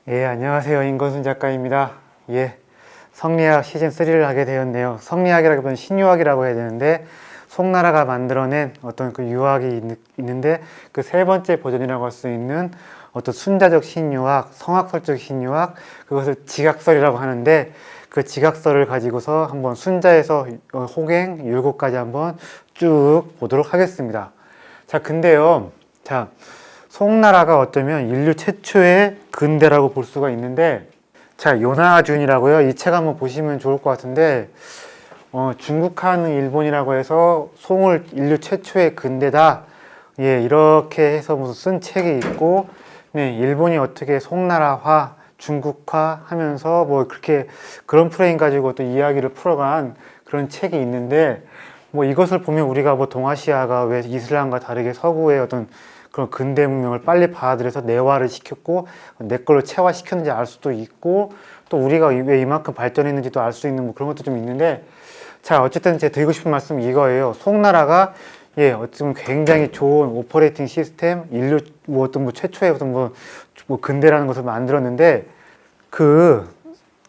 예, 안녕하세요. 임건순 작가입니다. 예, 성리학 시즌3를 하게 되었네요. 성리학이라기보다는 신유학이라고 해야 되는데, 송나라가 만들어낸 어떤 그 유학이 있는데, 그 세 번째 버전이라고 할 수 있는 어떤 순자적 신유학, 성학설적 신유학, 그것을 지각설이라고 하는데, 그 지각설을 가지고서 한번 순자에서 호갱, 율곡까지 한번 쭉 보도록 하겠습니다. 자, 근데요. 자, 송나라가 어쩌면 인류 최초의 근대라고 볼 수가 있는데, 자, 요나준이라고요. 이 책 한번 보시면 좋을 것 같은데, 중국한 일본이라고 해서 송을 인류 최초의 근대다. 예, 이렇게 해서 무슨 쓴 책이 있고, 네, 일본이 어떻게 송나라화, 중국화 하면서 뭐 그렇게 그런 프레임 가지고 또 이야기를 풀어간 그런 책이 있는데, 뭐 이것을 보면 우리가 뭐 동아시아가 왜 이슬람과 다르게 서구의 어떤 그런 근대 문명을 빨리 받아들여서 내화를 시켰고 내 걸로 체화시켰는지 알 수도 있고, 또 우리가 왜 이만큼 발전했는지도 알 수 있는 뭐 그런 것도 좀 있는데, 자, 어쨌든 제가 드리고 싶은 말씀은 이거예요. 송나라가 예, 어쩌면 굉장히 좋은 오퍼레이팅 시스템, 인류 뭐 어떤 뭐 최초의 어떤 뭐 근대라는 것을 만들었는데,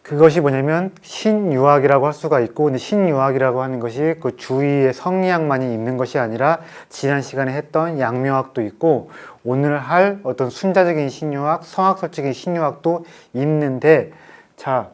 그것이 뭐냐면 신유학이라고 할 수가 있고, 근데 신유학이라고 하는 것이 그 주위에 성리학만이 있는 것이 아니라 지난 시간에 했던 양묘학도 있고, 오늘 할 어떤 순자적인 신유학, 성학설적인 신유학도 있는데, 자,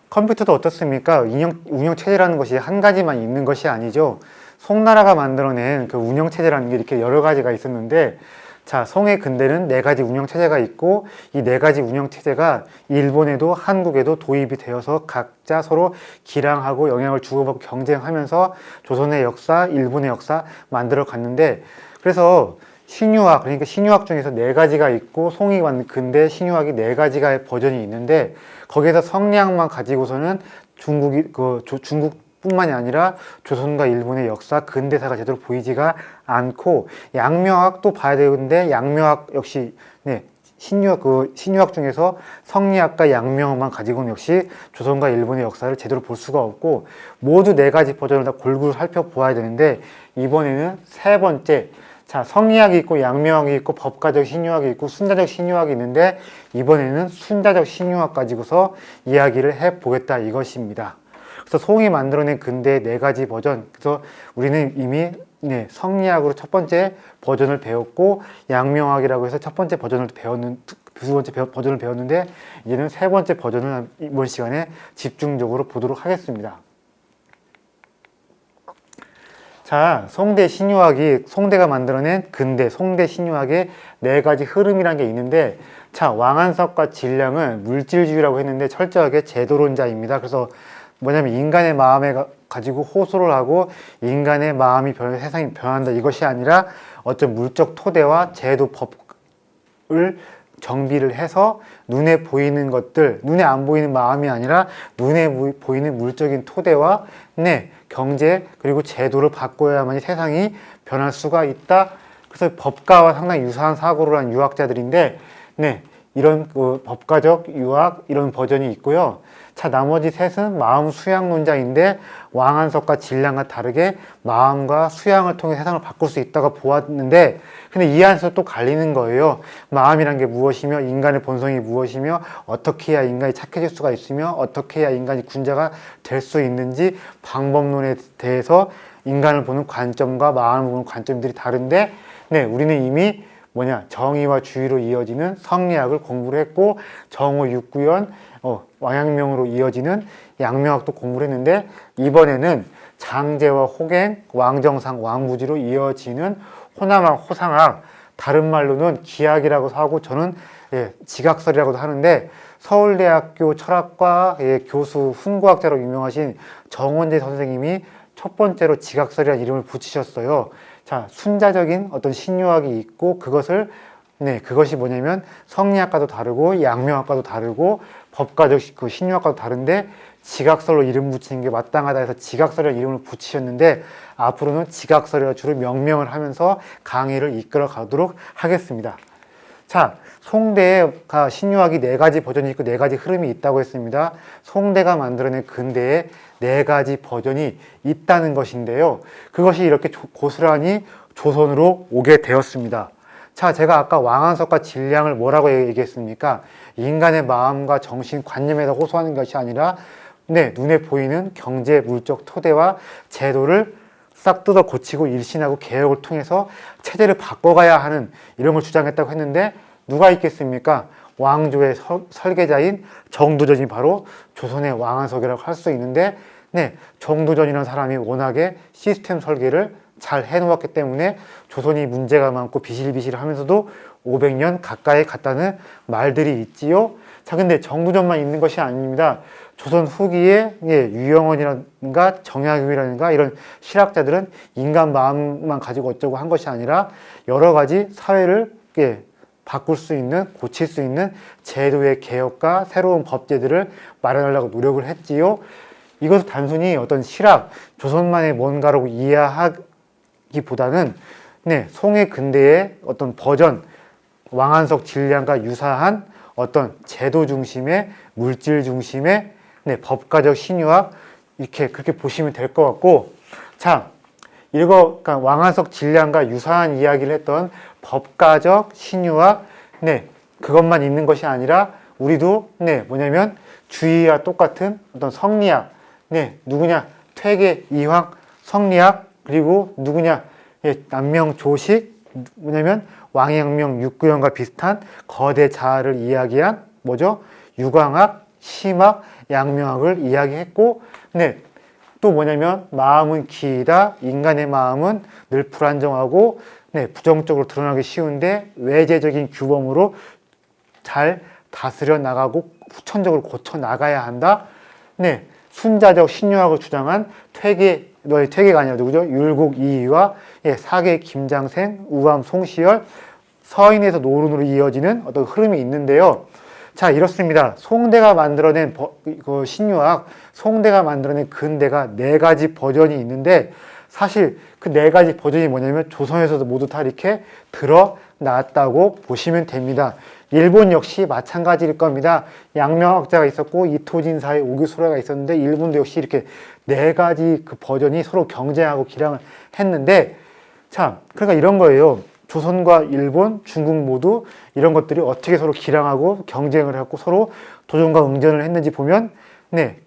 컴퓨터도 어떻습니까? 운영체제라는 것이 한 가지만 있는 것이 아니죠. 송나라가 만들어낸 그 운영체제라는 게 이렇게 여러 가지가 있었는데, 자, 송의 근대는 네 가지 운영체제가 있고, 이 네 가지 운영체제가 일본에도 한국에도 도입이 되어서 각자 서로 기량하고 영향을 주고받고 경쟁하면서 조선의 역사, 일본의 역사 만들어 갔는데, 그래서 신유학, 그러니까 신유학 중에서 네 가지가 있고, 송이 만든 근대 신유학이 네 가지가 버전이 있는데, 거기에서 성리학만 가지고서는 중국뿐만이 아니라 조선과 일본의 역사, 근대사가 제대로 보이지가 않고, 양묘학도 봐야 되는데, 양묘학 역시, 네, 신유학 중에서 성리학과 양묘학만 가지고는 역시 조선과 일본의 역사를 제대로 볼 수가 없고, 모두 네 가지 버전을 다 골고루 살펴보아야 되는데, 이번에는 세 번째, 자, 성리학이 있고 양묘학이 있고 법가적 신유학이 있고 순자적 신유학이 있는데, 이번에는 순자적 신유학 가지고서 이야기를 해보겠다 이것입니다. 그래서 송이 만들어낸 근대의 네 가지 버전, 그래서 우리는 이미 네, 성리학으로 첫 번째 버전을 배웠고, 양묘학이라고 해서 첫 번째 버전을 두 번째 버전을 배웠는데, 이제는 세 번째 버전을 이번 시간에 집중적으로 보도록 하겠습니다. 자, 송대 신유학이, 송대가 만들어낸 근대, 송대 신유학의 네 가지 흐름이라는 게 있는데, 자, 왕한석과 진량은 물질주의라고 했는데 철저하게 제도론자입니다. 그래서 뭐냐면 인간의 마음에 가지고 호소를 하고 인간의 마음이 변해 세상이 변한다 이것이 아니라 어떤 물적 토대와 제도 법을 정비를 해서 눈에 보이는 것들, 눈에 안 보이는 마음이 아니라 눈에 보이는 물적인 토대와 네, 경제 그리고 제도를 바꿔야만이 세상이 변할 수가 있다. 그래서 법가와 상당히 유사한 사고를 한 유학자들인데, 네, 이런 그 법가적 유학 이런 버전이 있고요. 자, 나머지 셋은 마음 수양론자인데 왕한석과 진량과 다르게 마음과 수양을 통해 세상을 바꿀 수 있다고 보았는데, 근데 이 안에서 또 갈리는 거예요. 마음이란 게 무엇이며 인간의 본성이 무엇이며 어떻게 해야 인간이 착해질 수가 있으며 어떻게 해야 인간이 군자가 될 수 있는지 방법론에 대해서 인간을 보는 관점과 마음을 보는 관점들이 다른데, 네, 우리는 이미 정의와 주의로 이어지는 성리학을 공부를 했고, 정오 육구연 왕양명으로 이어지는 양명학도 공부를 했는데, 이번에는 장제와 호갱, 왕정상, 왕무지로 이어지는 호남학, 호상학, 다른 말로는 기학이라고 하고 저는 지각설이라고도 하는데, 서울대학교 철학과 교수, 훈구학자로 유명하신 정원재 선생님이 첫 번째로 지각설이라는 이름을 붙이셨어요. 자, 순자적인 어떤 신유학이 있고, 그것이 뭐냐면 성리학과도 다르고 양묘학과도 다르고 법가적 그 신유학과도 다른데, 지각설로 이름 붙이는 게 마땅하다 해서 지각설이라는 이름을 붙이셨는데, 앞으로는 지각설이라 주로 명명을 하면서 강의를 이끌어 가도록 하겠습니다. 자, 송대가 신유학이 네 가지 버전이 있고 네 가지 흐름이 있다고 했습니다. 송대가 만들어낸 근대에 네 가지 버전이 있다는 것인데요. 그것이 이렇게 고스란히 조선으로 오게 되었습니다. 자, 제가 아까 왕한석과 진량을 뭐라고 얘기했습니까? 인간의 마음과 정신, 관념에다 호소하는 것이 아니라 눈에 보이는 경제, 물적 토대와 제도를 싹 뜯어 고치고 일신하고 개혁을 통해서 체제를 바꿔가야 하는 이런 걸 주장했다고 했는데 누가 있겠습니까? 왕조의 설계자인 정두전이 바로 조선의 왕한석이라고 할 수 있는데 정두전이라는 사람이 워낙에 시스템 설계를 잘 해놓았기 때문에 조선이 문제가 많고 비실비실하면서도 500년 가까이 갔다는 말들이 있지요. 자, 근데 정두전만 있는 것이 아닙니다. 조선 후기에 유영원이라든가 정약용이라든가 이런 실학자들은 인간 마음만 가지고 어쩌고 한 것이 아니라 여러 가지 사회를 바꿀 수 있는, 고칠 수 있는 제도의 개혁과 새로운 법제들을 마련하려고 노력을 했지요. 이것을 단순히 어떤 실학, 조선만의 뭔가라고 이해하기보다는 송해 근대의 어떤 버전, 왕한석 진량과 유사한 어떤 제도 중심의, 물질 중심의 법가적 신유학, 그렇게 보시면 될 것 같고, 자, 그러니까 왕한석 진량과 유사한 이야기를 했던 법가적 신유학, 그것만 있는 것이 아니라 우리도 뭐냐면 주의와 똑같은 어떤 성리학, 누구냐? 퇴계, 이황, 성리학, 그리고 누구냐? 남명, 조식, 뭐냐면 왕양명, 육구형과 비슷한 거대 자아를 이야기한 뭐죠? 유광학, 심학, 양명학을 이야기했고, 또 뭐냐면 마음은 기이다. 인간의 마음은 늘 불안정하고 부정적으로 드러나기 쉬운데 외재적인 규범으로 잘 다스려 나가고 후천적으로 고쳐 나가야 한다. 순자적 신유학을 주장한 퇴계가 아니라 누구죠? 율곡 이의와 사계 김장생, 우암 송시열, 서인에서 노른으로 이어지는 어떤 흐름이 있는데요. 자, 이렇습니다. 송대가 만들어낸 그 신유학, 송대가 만들어낸 근대가 4가지 버전이 있는데 사실 그 4가지 버전이 뭐냐면 조선에서도 모두 다 이렇게 드러났다고 보시면 됩니다. 일본 역시 마찬가지일 겁니다. 양명학자가 있었고 이토진사의 오교소라가 있었는데 일본도 역시 이렇게 4가지 그 버전이 서로 경쟁하고 기량을 했는데 참, 그러니까 이런 거예요. 조선과 일본, 중국 모두 이런 것들이 어떻게 서로 기량하고 경쟁을 했고 서로 도전과 응전을 했는지 보면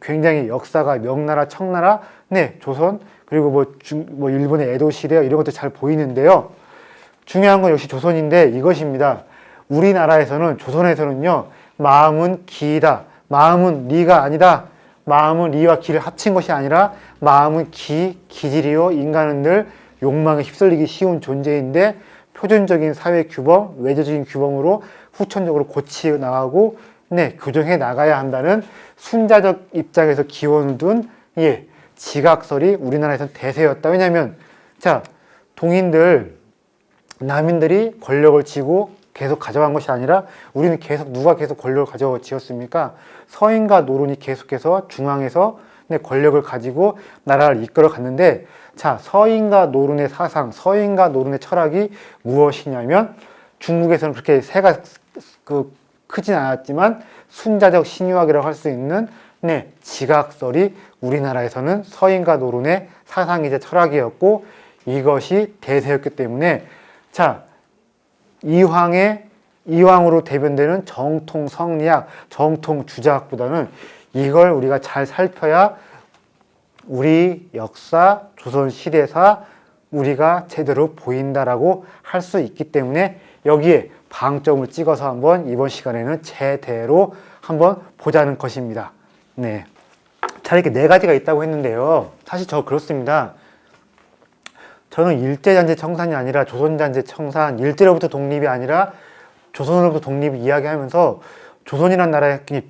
굉장히 역사가 명나라, 청나라, 조선 그리고 뭐 일본의 에도 시대 이런 것도 잘 보이는데요. 중요한 건 역시 조선인데 이것입니다. 우리나라에서는 조선에서는요. 마음은 기이다. 마음은 리가 아니다. 마음은 리와 기를 합친 것이 아니라 마음은 기질이요. 인간은 늘 욕망에 휩쓸리기 쉬운 존재인데 표준적인 사회 규범, 외제적인 규범으로 후천적으로 고치 나가고 교정해 나가야 한다는 순자적 입장에서 기원을 둔 지각설이 우리나라에서는 대세였다. 왜냐하면 자, 동인들, 남인들이 권력을 쥐고 계속 가져간 것이 아니라 우리는 누가 계속 권력을 가져쥐었습니까? 서인과 노론이 계속해서 중앙에서 권력을 가지고 나라를 이끌어 갔는데 자, 서인과 노론의 사상, 서인과 노론의 철학이 무엇이냐면 중국에서는 그렇게 새가 크진 않았지만 순자적 신유학이라고 할 수 있는 지각설이 우리나라에서는 서인과 노론의 사상이자 철학이었고 이것이 대세였기 때문에 자, 이황으로 대변되는 정통 성리학, 정통 주자학보다는 이걸 우리가 잘 살펴야 우리 역사, 조선 시대사 우리가 제대로 보인다라고 할 수 있기 때문에 여기에 방점을 찍어서 한번 이번 시간에는 제대로 한번 보자는 것입니다. 자, 이렇게 4가지가 있다고 했는데요. 사실 저 그렇습니다. 저는 일제잔재 청산이 아니라 조선잔재 청산, 일제로부터 독립이 아니라 조선으로부터 독립을 이야기하면서 조선이라는 나라에 좀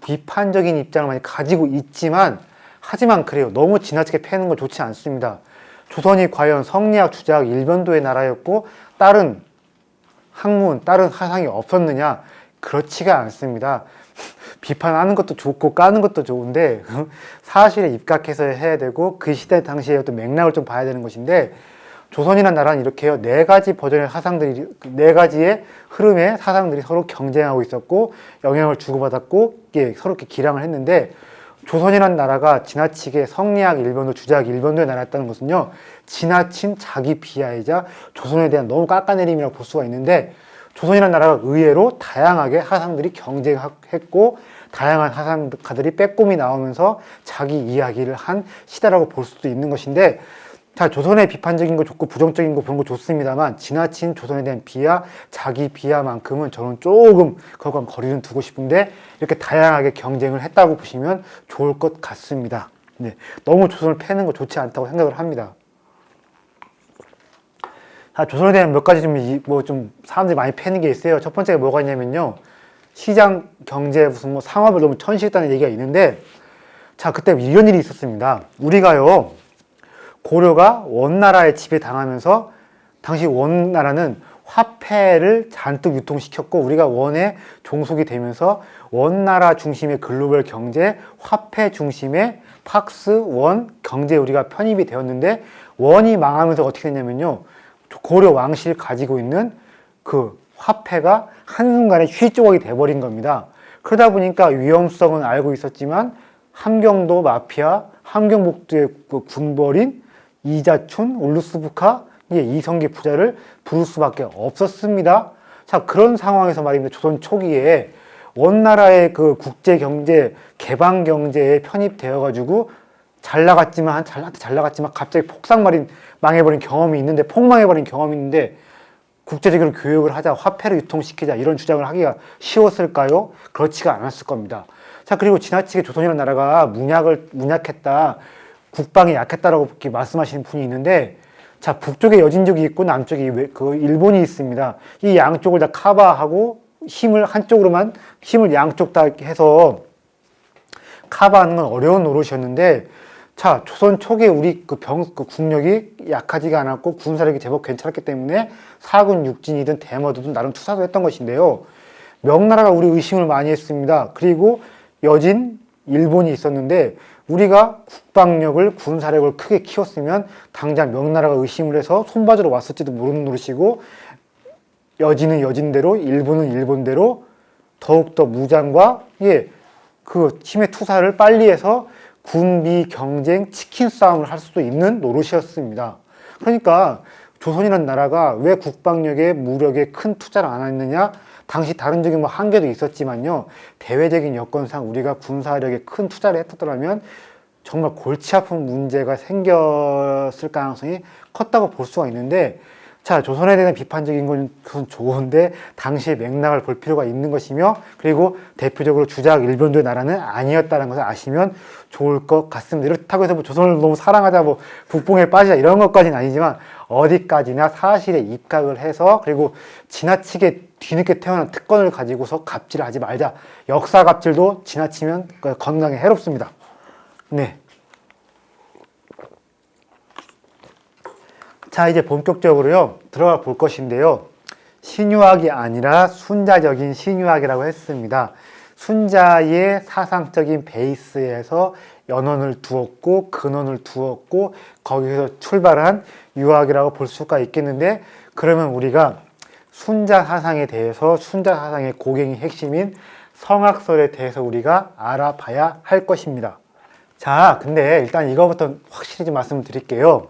비판적인 입장을 많이 가지고 있지만 하지만 그래요. 너무 지나치게 패는 건 좋지 않습니다. 조선이 과연 성리학, 주자학, 일변도의 나라였고 다른 학문, 다른 사상이 없었느냐? 그렇지가 않습니다. 비판하는 것도 좋고 까는 것도 좋은데 사실에 입각해서 해야 되고 그 시대 당시의 어떤 맥락을 좀 봐야 되는 것인데 조선이라는 나라는 이렇게요. 4가지 버전의 사상들이 4가지의 흐름의 사상들이 서로 경쟁하고 있었고 영향을 주고받았고 서로 이렇게 기량을 했는데 조선이라는 나라가 지나치게 성리학 일본도 주자학 일본도의 나라였다는 것은요. 지나친 자기 비하이자 조선에 대한 너무 깎아내림이라고 볼 수가 있는데, 조선이라는 나라가 의외로 다양하게 하상들이 경쟁했고 다양한 하상가들이 빼꼼히 나오면서 자기 이야기를 한 시대라고 볼 수도 있는 것인데, 자, 조선의 비판적인 거 좋고 부정적인 거 보는 거 좋습니다만 지나친 조선에 대한 비하, 자기 비하만큼은 저는 조금 그것과 거리는 두고 싶은데, 이렇게 다양하게 경쟁을 했다고 보시면 좋을 것 같습니다. 네, 너무 조선을 패는 거 좋지 않다고 생각을 합니다. 자, 조선에 대한 몇 가지 좀 사람들이 많이 패는 게 있어요. 첫 번째가 뭐가 있냐면요, 시장 경제 무슨 상업을 너무 천시했다는 얘기가 있는데, 자, 그때 이런 일이 있었습니다. 우리가요, 고려가 원나라에 지배당하면서 당시 원나라는 화폐를 잔뜩 유통시켰고 우리가 원에 종속이 되면서 원나라 중심의 글로벌 경제, 화폐 중심의 팍스, 원 경제에 우리가 편입이 되었는데, 원이 망하면서 어떻게 됐냐면요, 고려 왕실이 가지고 있는 그 화폐가 한순간에 휘조각이 돼버린 겁니다. 그러다 보니까 위험성은 알고 있었지만 함경도 마피아, 함경복도의 그 군벌인 이자춘, 울루스부카, 이성계 부자를 부를 수밖에 없었습니다. 자, 그런 상황에서 말입니다. 조선 초기에 원나라의 그 국제 경제, 개방 경제에 편입되어 가지고 잘 나갔지만 갑자기 망해버린 경험이 있는데, 폭망해버린 경험이 있는데, 국제적으로 교육을 하자, 화폐를 유통시키자, 이런 주장을 하기가 쉬웠을까요? 그렇지가 않았을 겁니다. 자, 그리고 지나치게 조선이라는 나라가 문약했다, 국방이 약했다라고 이렇게 말씀하시는 분이 있는데, 자, 북쪽에 여진족이 있고 남쪽에 그 일본이 있습니다. 이 양쪽을 다 커버하고 힘을 양쪽 다 해서 커버하는 건 어려운 노릇이었는데, 자, 조선 초기에 우리 그 국력이 약하지가 않았고 군사력이 제법 괜찮았기 때문에 사군 육진이든 대머도든 나름 투사도 했던 것인데요. 명나라가 우리 의심을 많이 했습니다. 그리고 여진, 일본이 있었는데 우리가 국방력을, 군사력을 크게 키웠으면 당장 명나라가 의심을 해서 손봐주러 왔을지도 모르는 노릇이고, 여진은 여진대로, 일본은 일본대로 더욱더 무장과 그 힘의 투사를 빨리 해서 군비 경쟁 치킨 싸움을 할 수도 있는 노릇이었습니다. 그러니까 조선이라는 나라가 왜 국방력에 무력에 큰 투자를 안 했느냐? 당시 다른 적인 한계도 있었지만요, 대외적인 여건상 우리가 군사력에 큰 투자를 했더라면 정말 골치 아픈 문제가 생겼을 가능성이 컸다고 볼 수가 있는데, 자, 조선에 대한 비판적인 건 그건 좋은데 당시의 맥락을 볼 필요가 있는 것이며, 그리고 대표적으로 주작 일본도의 나라는 아니었다는 것을 아시면 좋을 것 같습니다. 이렇다고 해서 조선을 너무 사랑하자, 북봉에 빠지자 이런 것까지는 아니지만 어디까지나 사실에 입각을 해서, 그리고 지나치게 뒤늦게 태어난 특권을 가지고서 갑질을 하지 말자. 역사 갑질도 지나치면 건강에 해롭습니다. 네. 자, 이제 본격적으로요 들어가 볼 것인데요, 신유학이 아니라 순자적인 신유학이라고 했습니다. 순자의 사상적인 베이스에서 연원을 두었고 근원을 두었고 거기서 출발한 유학이라고 볼 수가 있겠는데, 그러면 우리가 순자 사상에 대해서, 순자 사상의 고갱이 핵심인 성악설에 대해서 우리가 알아봐야 할 것입니다. 자, 근데 일단 이거부터 확실히 좀 말씀을 드릴게요.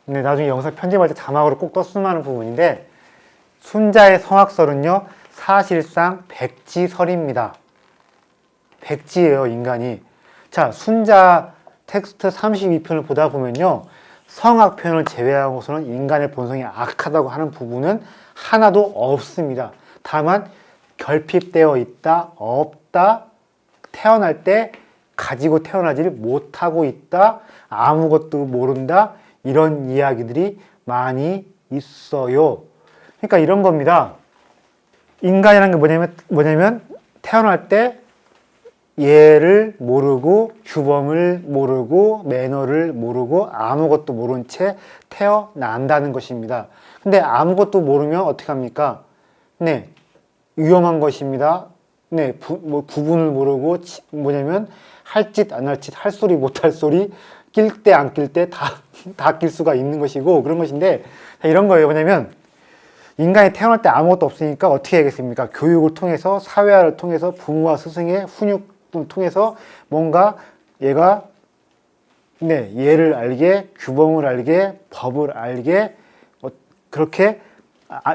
근데 나중에 영상 편집할 때 자막으로 꼭 떴으면 하는 부분인데, 순자의 성악설은요 사실상 백지설입니다. 백지예요, 인간이. 자, 순자 텍스트 32편을 보다 보면요, 성악 표현을 제외하고서는 인간의 본성이 악하다고 하는 부분은 하나도 없습니다. 다만 결핍되어 있다, 없다, 태어날 때 가지고 태어나지를 못하고 있다, 아무것도 모른다, 이런 이야기들이 많이 있어요. 그러니까 이런 겁니다. 인간이라는 게 뭐냐면 태어날 때 예를 모르고, 규범을 모르고, 매너를 모르고, 아무것도 모른 채 태어난다는 것입니다. 근데 아무것도 모르면 어떻게 합니까? 네, 위험한 것입니다. 네, 구분을 모르고, 할 짓, 안 할 짓, 할 소리, 못 할 소리, 낄 때, 안 낄 때 다 낄 수가 있는 것이고, 그런 것인데, 이런 거예요. 뭐냐면, 인간이 태어날 때 아무것도 없으니까 어떻게 해야겠습니까? 교육을 통해서, 사회화를 통해서, 부모와 스승의 훈육을 통해서 뭔가 얘가 네, 예를 알게, 규범을 알게, 법을 알게, 그렇게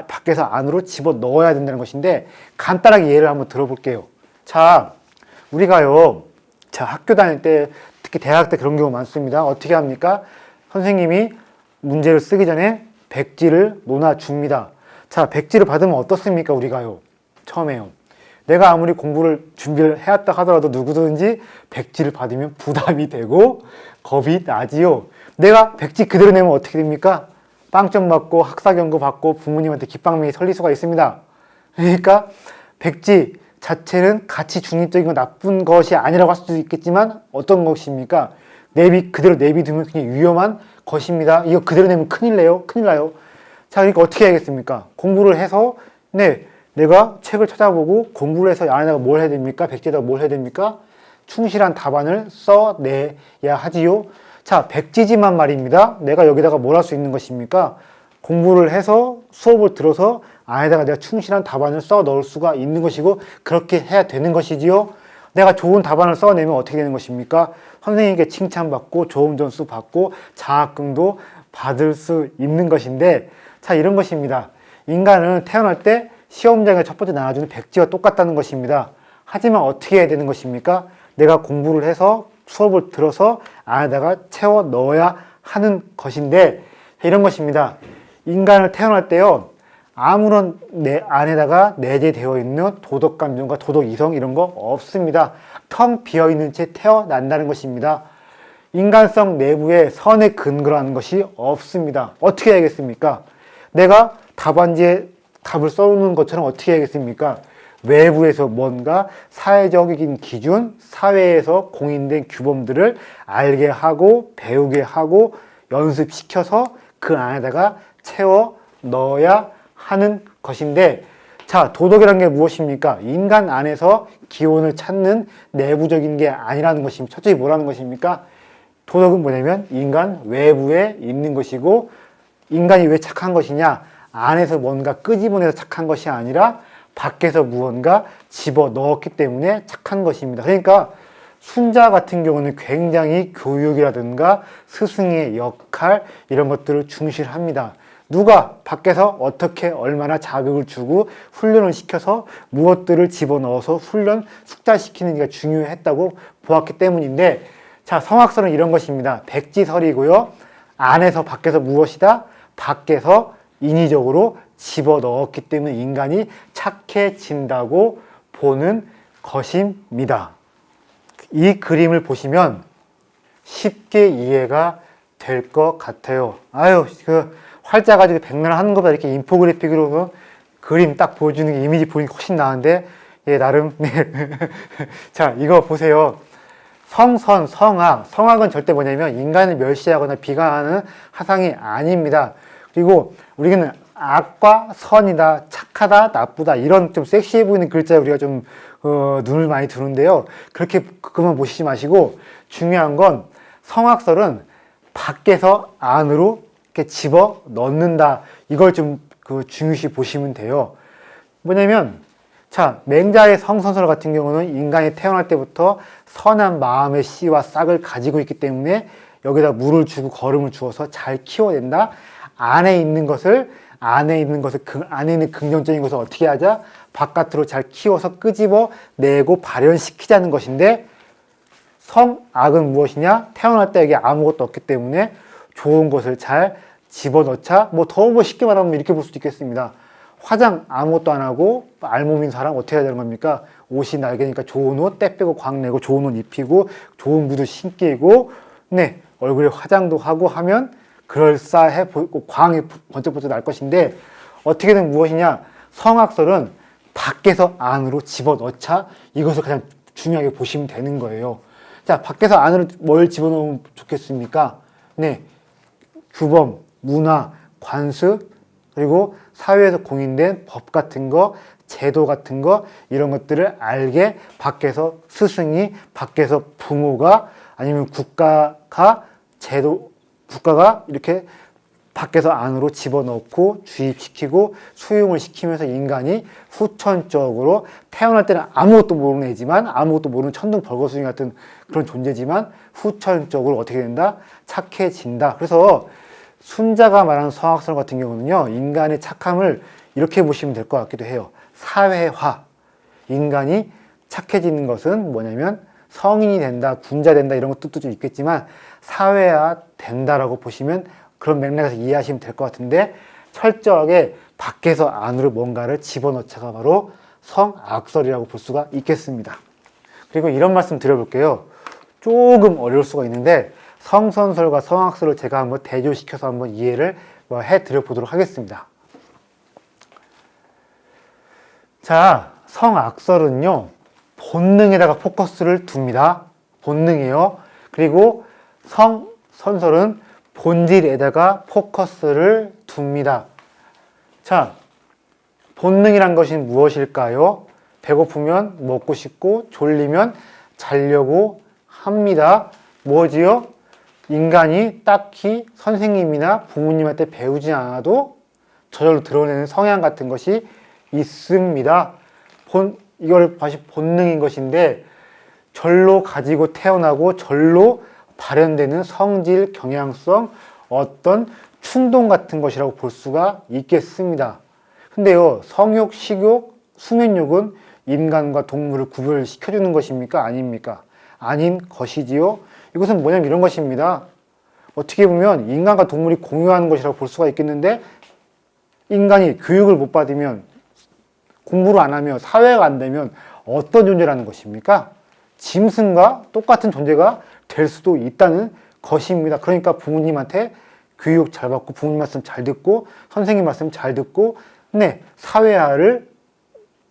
밖에서 안으로 집어 넣어야 된다는 것인데, 간단하게 예를 한번 들어볼게요. 자, 우리가요, 자, 학교 다닐 때, 특히 대학 때 그런 경우 많습니다. 어떻게 합니까? 선생님이 문제를 쓰기 전에 백지를 놓아줍니다. 자, 백지를 받으면 어떻습니까? 우리가요, 처음에요. 내가 아무리 공부를 준비를 해왔다 하더라도 누구든지 백지를 받으면 부담이 되고 겁이 나지요. 내가 백지 그대로 내면 어떻게 됩니까? 빵점 받고 학사경고 받고 부모님한테 깃방맹이 설릴 수가 있습니다. 그러니까 백지 자체는 가치 중립적인 건 나쁜 것이 아니라고 할 수도 있겠지만 어떤 것입니까? 그대로 내비두면 굉장히 위험한 것입니다. 이거 그대로 내면 큰일 내요. 큰일 나요. 자, 그러니까 어떻게 해야겠습니까? 공부를 해서 내가 책을 찾아보고 공부를 해서 안에다가 뭘 해야 됩니까? 백지에다가 뭘 해야 됩니까? 충실한 답안을 써내야 하지요. 자, 백지지만 말입니다. 내가 여기다가 뭘 할 수 있는 것입니까? 공부를 해서 수업을 들어서 안에다가 내가 충실한 답안을 써 넣을 수가 있는 것이고 그렇게 해야 되는 것이지요. 내가 좋은 답안을 써내면 어떻게 되는 것입니까? 선생님께 칭찬받고 좋은 점수 받고 장학금도 받을 수 있는 것인데, 자, 이런 것입니다. 인간은 태어날 때 시험장에 첫 번째 나와주는 백지와 똑같다는 것입니다. 하지만 어떻게 해야 되는 것입니까? 내가 공부를 해서 수업을 들어서 안에다가 채워 넣어야 하는 것인데, 이런 것입니다. 인간을 태어날 때요, 아무런 내 안에다가 내재되어 있는 도덕 감정과 도덕 이성 이런 거 없습니다. 텅 비어 있는 채 태어난다는 것입니다. 인간성 내부에 선의 근거라는 것이 없습니다. 어떻게 해야겠습니까? 내가 답안지에 답을 써놓는 것처럼 어떻게 해야겠습니까? 외부에서 뭔가 사회적인 기준, 사회에서 공인된 규범들을 알게 하고 배우게 하고 연습시켜서 그 안에다가 채워 넣어야 하는 것인데, 자, 도덕이란 게 무엇입니까? 인간 안에서 기원을 찾는 내부적인 게 아니라는 것입니다. 첫째 뭐라는 것입니까? 도덕은 뭐냐면 인간 외부에 있는 것이고, 인간이 왜 착한 것이냐? 안에서 뭔가 끄집어내서 착한 것이 아니라 밖에서 무언가 집어넣었기 때문에 착한 것입니다. 그러니까 순자 같은 경우는 굉장히 교육이라든가 스승의 역할 이런 것들을 중시합니다. 누가 밖에서 어떻게 얼마나 자극을 주고 훈련을 시켜서 무엇들을 집어넣어서 훈련, 숙달시키는지가 중요했다고 보았기 때문인데, 자, 성악설은 이런 것입니다. 백지설이고요. 안에서 밖에서 무엇이다? 밖에서 인위적으로 집어넣었기 때문에 인간이 착해진다고 보는 것입니다. 이 그림을 보시면 쉽게 이해가 될 것 같아요. 아유, 활자 가지고 백날 하는 것보다 이렇게 인포그래픽으로 그림 딱 보여주는 게 이미지 보니까 훨씬 나은데, 예, 나름, 네. 자, 이거 보세요. 성선, 성악. 성악은 절대 뭐냐면 인간을 멸시하거나 비관하는 사상이 아닙니다. 그리고 우리는 악과 선이다, 착하다, 나쁘다, 이런 좀 섹시해 보이는 글자에 우리가 좀, 눈을 많이 두는데요. 그렇게 그만 보시지 마시고, 중요한 건 성악설은 밖에서 안으로 이렇게 집어 넣는다. 이걸 좀 중요시 보시면 돼요. 뭐냐면, 자, 맹자의 성선설 같은 경우는 인간이 태어날 때부터 선한 마음의 씨와 싹을 가지고 있기 때문에 여기다 물을 주고 거름을 주어서 잘 키워낸다. 안에 있는 것을 안에 있는 긍정적인 것을 어떻게 하자? 바깥으로 잘 키워서 끄집어 내고 발현시키자는 것인데, 성악은 무엇이냐? 태어날 때 여기 아무것도 없기 때문에 좋은 것을 잘 집어넣자. 더 쉽게 말하면 이렇게 볼 수도 있겠습니다. 화장 아무것도 안 하고 알몸인 사람 어떻게 해야 되는 겁니까? 옷이 날개니까 좋은 옷 때 빼고 광 내고 좋은 옷 입히고 좋은 구두 신기고, 네, 얼굴에 화장도 하고 하면 그럴싸해 보이고 광이 번쩍번쩍 날 것인데, 어떻게든 무엇이냐? 성악설은 밖에서 안으로 집어넣자. 이것을 가장 중요하게 보시면 되는 거예요. 자, 밖에서 안으로 뭘 집어넣으면 좋겠습니까? 네, 규범, 문화, 관습, 그리고 사회에서 공인된 법 같은 거, 제도 같은 거, 이런 것들을 알게 밖에서 스승이, 밖에서 부모가, 아니면 국가가 이렇게 밖에서 안으로 집어넣고 주입시키고 수용을 시키면서 인간이 후천적으로 태어날 때는 아무것도 모르는 애지만 아무것도 모르는 천둥 벌거숭이 같은 그런 존재지만 후천적으로 어떻게 된다? 착해진다. 그래서 순자가 말하는 성악설 같은 경우는요, 인간의 착함을 이렇게 보시면 될 것 같기도 해요. 사회화. 인간이 착해지는 것은 뭐냐면 성인이 된다, 군자 된다 이런 뜻도 좀 있겠지만 사회화 된다라고 보시면 그런 맥락에서 이해하시면 될 것 같은데 철저하게 밖에서 안으로 뭔가를 집어넣자가 바로 성악설이라고 볼 수가 있겠습니다. 그리고 이런 말씀 드려볼게요. 조금 어려울 수가 있는데 성선설과 성악설을 제가 한번 대조시켜서 한번 이해를 해드려 보도록 하겠습니다. 자, 성악설은요, 본능에다가 포커스를 둡니다. 본능이에요. 그리고 성선설은 본질에다가 포커스를 둡니다. 자, 본능이란 것이 무엇일까요? 배고프면 먹고 싶고 졸리면 자려고 합니다. 뭐지요? 인간이 딱히 선생님이나 부모님한테 배우지 않아도 저절로 드러내는 성향 같은 것이 있습니다. 이걸 다시 본능인 것인데 절로 가지고 태어나고 절로 발현되는 성질, 경향성, 어떤 충동 같은 것이라고 볼 수가 있겠습니다. 근데요, 성욕, 식욕, 수면욕은 인간과 동물을 구별시켜주는 것입니까? 아닙니까? 아닌 것이지요. 이것은 뭐냐면 이런 것입니다. 어떻게 보면 인간과 동물이 공유하는 것이라고 볼 수가 있겠는데 인간이 교육을 못 받으면 공부를 안 하면 사회가 안 되면 어떤 존재라는 것입니까? 짐승과 똑같은 존재가 될 수도 있다는 것입니다. 그러니까 부모님한테 교육 잘 받고 부모님 말씀 잘 듣고 선생님 말씀 잘 듣고 사회화를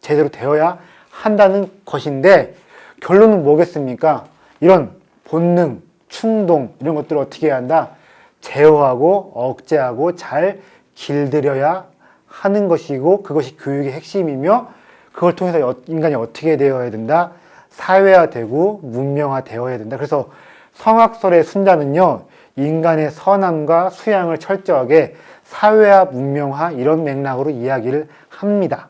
제대로 되어야 한다는 것인데 결론은 뭐겠습니까? 이런 본능, 충동 이런 것들을 어떻게 해야 한다? 제어하고 억제하고 잘 길들여야 하는 것이고 그것이 교육의 핵심이며 그걸 통해서 인간이 어떻게 되어야 된다? 사회화되고 문명화되어야 된다. 그래서 성악설의 순자는요, 인간의 선함과 수양을 철저하게 사회화, 문명화 이런 맥락으로 이야기를 합니다.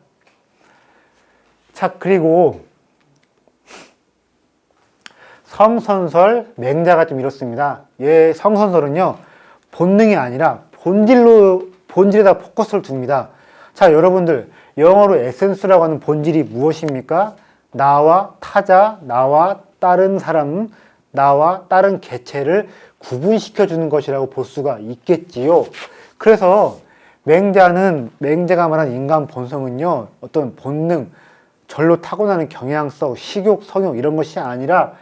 자, 그리고 성선설 맹자가 좀 이렇습니다. 성선설은요, 본능이 아니라 본질에다 포커스를 둡니다. 자, 여러분들 영어로 에센스라고 하는 본질이 무엇입니까? 나와 타자, 나와 다른 사람, 나와 다른 개체를 구분시켜주는 것이라고 볼 수가 있겠지요. 그래서 맹자가 말한 인간 본성은요, 어떤 본능, 절로 타고나는 경향성, 식욕, 성욕 이런 것이 아니라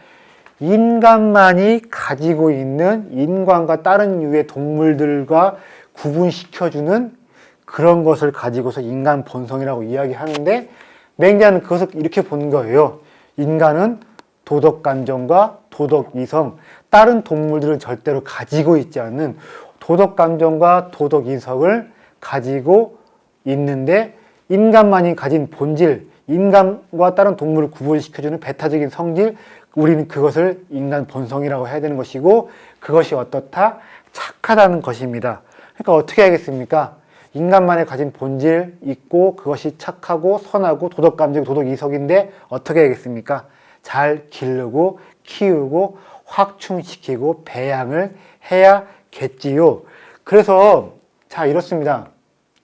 인간만이 가지고 있는 인간과 다른 유의 동물들과 구분시켜주는 그런 것을 가지고서 인간 본성이라고 이야기하는데 맹자는 그것을 이렇게 보는 거예요. 인간은 도덕 감정과 도덕 이성, 다른 동물들은 절대로 가지고 있지 않는 도덕 감정과 도덕 이성을 가지고 있는데 인간만이 가진 본질, 인간과 다른 동물을 구분시켜주는 배타적인 성질, 우리는 그것을 인간 본성이라고 해야 되는 것이고 그것이 어떻다? 착하다는 것입니다. 그러니까 어떻게 하겠습니까? 인간만의 가진 본질 있고 그것이 착하고 선하고 도덕감정, 도덕이성인데 어떻게 하겠습니까? 잘 기르고 키우고 확충시키고 배양을 해야겠지요. 그래서 자 이렇습니다.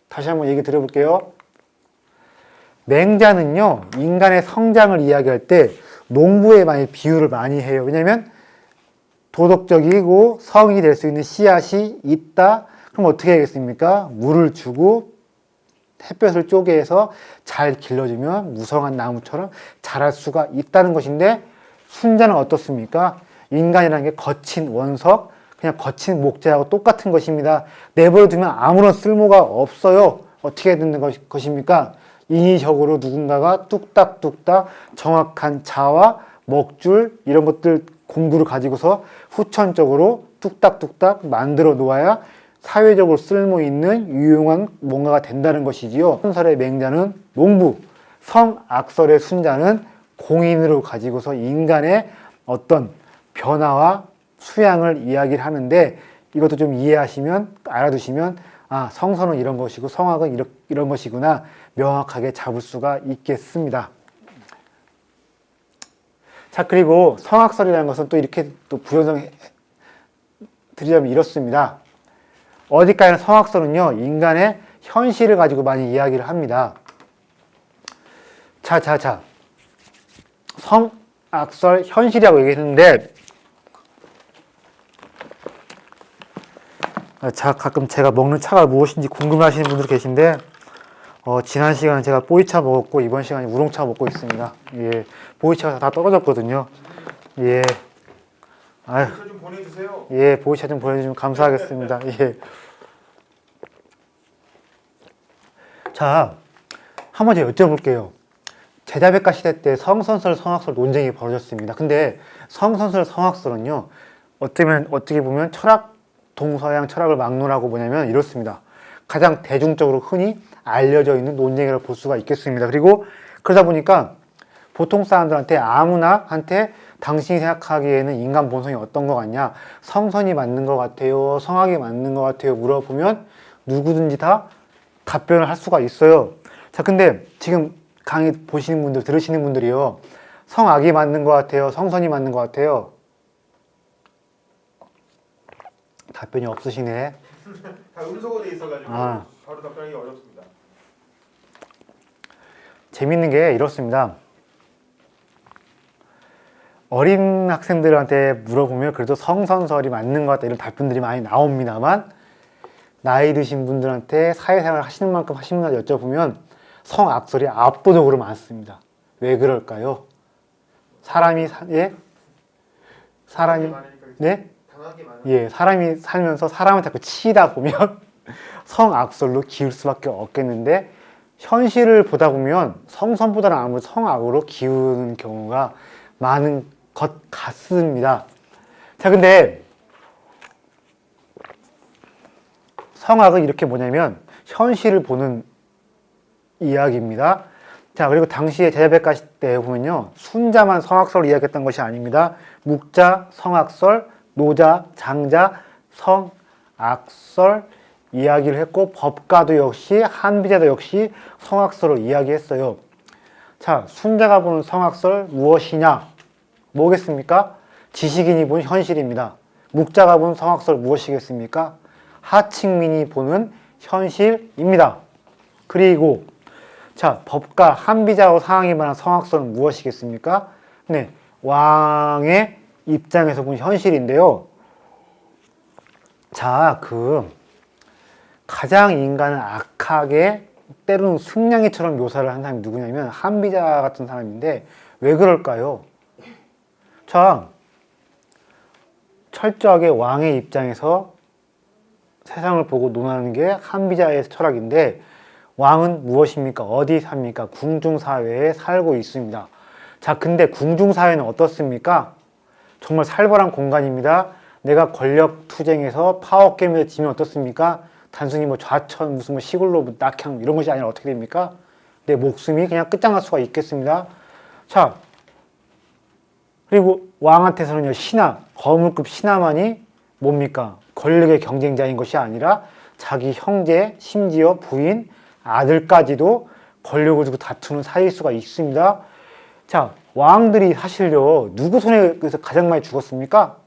다시 한번 얘기 드려볼게요. 맹자는요, 인간의 성장을 이야기할 때 농부에 많이 비유를 많이 해요. 왜냐하면 도덕적이고 성이 될 수 있는 씨앗이 있다. 그럼 어떻게 하겠습니까? 물을 주고 햇볕을 쪼개서 잘 길러주면 무성한 나무처럼 자랄 수가 있다는 것인데 순자는 어떻습니까? 인간이라는 게 거친 원석, 그냥 거친 목재하고 똑같은 것입니다. 내버려 두면 아무런 쓸모가 없어요. 어떻게 되는 것입니까? 인위적으로 누군가가 뚝딱뚝딱 정확한 자와 먹줄 이런 것들 공부를 가지고서 후천적으로 뚝딱뚝딱 만들어 놓아야 사회적으로 쓸모 있는 유용한 뭔가가 된다는 것이지요. 선설의 맹자는 농부, 성악설의 순자는 공인으로 가지고서 인간의 어떤 변화와 수양을 이야기를 하는데 이것도 좀 이해하시면 알아두시면 성선은 이런 것이고 성악은 이런 것이구나 명확하게 잡을 수가 있겠습니다. 자, 그리고 성악설이라는 것은 또 이렇게 또 부연성 드리자면 이렇습니다. 어디까지나 성악설은요, 인간의 현실을 가지고 많이 이야기를 합니다. 자. 성악설 현실이라고 얘기했는데, 자, 가끔 제가 먹는 차가 무엇인지 궁금해하시는 분들 계신데, 지난 시간에 제가 뽀이차 먹었고, 이번 시간에 우롱차 먹고 있습니다. 예, 보이차가 다 떨어졌거든요. 예. 아유. 보이차 좀 보내주세요. 예, 보이차 좀 보내주시면 감사하겠습니다. 예. 자, 한번 제가 여쭤볼게요. 제자백과 시대 때 성선설, 성악설 논쟁이 벌어졌습니다. 근데 성선설, 성악설은요, 어떻게 보면 동서양 철학을 막론하고 뭐냐면 이렇습니다. 가장 대중적으로 흔히 알려져 있는 논쟁이라고 볼 수가 있겠습니다. 그리고 그러다 보니까 보통 사람들한테 아무나 한테 당신이 생각하기에는 인간 본성이 어떤 것 같냐, 성선이 맞는 것 같아요, 성악이 맞는 것 같아요 물어보면 누구든지 다 답변을 할 수가 있어요. 자, 근데 지금 강의 보시는 분들, 들으시는 분들이요, 성악이 맞는 것 같아요, 성선이 맞는 것 같아요? 답변이 없으시네. 다 음소거 돼 있어가지고 바로 답변하기 어렵습니다. 재밌는 게 이렇습니다. 어린 학생들한테 물어보면 그래도 성선설이 맞는 것 같다 이런 답변들이 많이 나옵니다만, 나이 드신 분들한테 사회생활 하시는 만큼 하시는 날 여쭤보면 성악설이 압도적으로 많습니다. 왜 그럴까요? 사람이 네? 예, 사람이 살면서 사람을 자꾸 치다 보면 성악설로 기울 수밖에 없겠는데, 현실을 보다 보면 성선보다는 아무래도 성악으로 기우는 경우가 많은 것 같습니다. 자, 근데 성악은 이렇게 뭐냐면 현실을 보는 이야기입니다. 자, 그리고 당시에 제자백과 때 보면요, 순자만 성악설을 이야기했던 것이 아닙니다. 묵자, 성악설, 노자, 장자, 성악설 이야기를 했고, 법가도 역시, 한비자도 역시 성악설을 이야기했어요. 자, 순자가 보는 성악설 무엇이냐? 뭐겠습니까? 지식인이 보는 현실입니다. 묵자가 보는 성악설 무엇이겠습니까? 하층민이 보는 현실입니다. 그리고 자, 법가 한비자와 상황에 관한 성악설은 무엇이겠습니까? 네, 왕의 입장에서 본 현실인데요. 자, 가장 인간을 악하게 때로는 승냥이처럼 묘사를 한 사람이 누구냐면 한비자 같은 사람인데, 왜 그럴까요? 자, 철저하게 왕의 입장에서 세상을 보고 논하는 게 한비자의 철학인데, 왕은 무엇입니까? 어디 삽니까? 궁중사회에 살고 있습니다. 자, 근데 궁중사회는 어떻습니까? 정말 살벌한 공간입니다. 내가 권력 투쟁에서 파워게임에서 지면 어떻습니까? 단순히 뭐 좌천, 무슨 뭐 시골로 낙향 이런 것이 아니라 어떻게 됩니까? 내 목숨이 그냥 끝장날 수가 있겠습니다. 자, 그리고 왕한테서는요, 신하, 거물급 신하만이 뭡니까? 권력의 경쟁자인 것이 아니라 자기 형제, 심지어 부인, 아들까지도 권력을 두고 다투는 사이일 수가 있습니다. 자, 왕들이 사실요, 누구 손에 그래서 가장 많이 죽었습니까?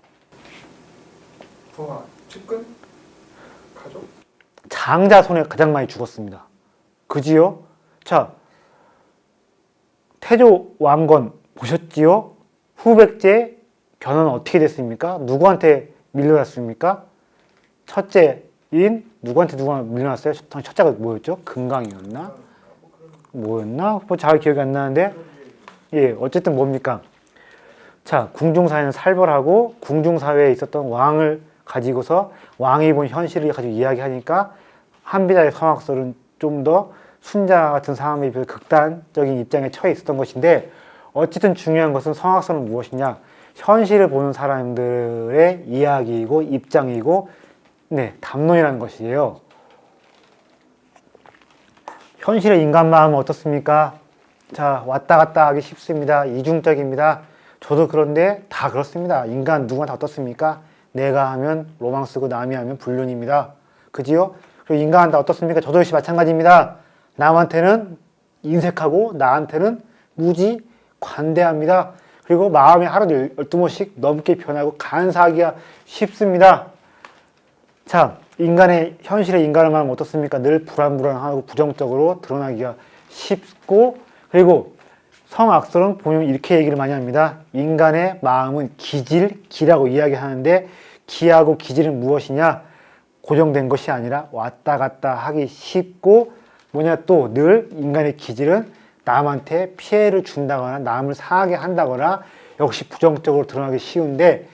부하, 측근, 가족? 장자 손에 가장 많이 죽었습니다. 그지요? 자, 태조 왕건 보셨지요? 후백제 견훤은 어떻게 됐습니까? 누구한테 밀려났습니까? 첫째인 누가 밀려났어요? 첫째가 뭐였죠? 금강이었나? 뭐였나? 뭐 잘 기억이 안 나는데, 예, 어쨌든 뭡니까? 자, 궁중사회는 살벌하고 궁중사회에 있었던 왕을 가지고서 왕이 본 현실을 가지고 이야기하니까 한비자의 성악설은 좀 더 순자 같은 사람에 비해서 극단적인 입장에 처해 있었던 것인데, 어쨌든 중요한 것은 성악설은 무엇이냐? 현실을 보는 사람들의 이야기이고 입장이고, 네, 담론이라는 것이에요. 현실의 인간 마음은 어떻습니까? 자, 왔다 갔다 하기 쉽습니다. 이중적입니다. 저도 그런데 다 그렇습니다. 인간 누구나 다 어떻습니까? 내가 하면 로망스고 남이 하면 불륜입니다. 그지요? 그리고 인간은 다 어떻습니까? 저도 역시 마찬가지입니다. 남한테는 인색하고 나한테는 무지 관대합니다. 그리고 마음이 하루에 12번씩 넘게 변하고 간사하기가 쉽습니다. 자, 현실의 인간의 마음은 어떻습니까? 늘 불안불안하고 부정적으로 드러나기가 쉽고, 그리고 성악설은 보면 이렇게 얘기를 많이 합니다. 인간의 마음은 기라고 이야기하는데, 기하고 기질은 무엇이냐? 고정된 것이 아니라 왔다 갔다 하기 쉽고, 또 늘 인간의 기질은 남한테 피해를 준다거나 남을 상하게 한다거나 역시 부정적으로 드러나기 쉬운데,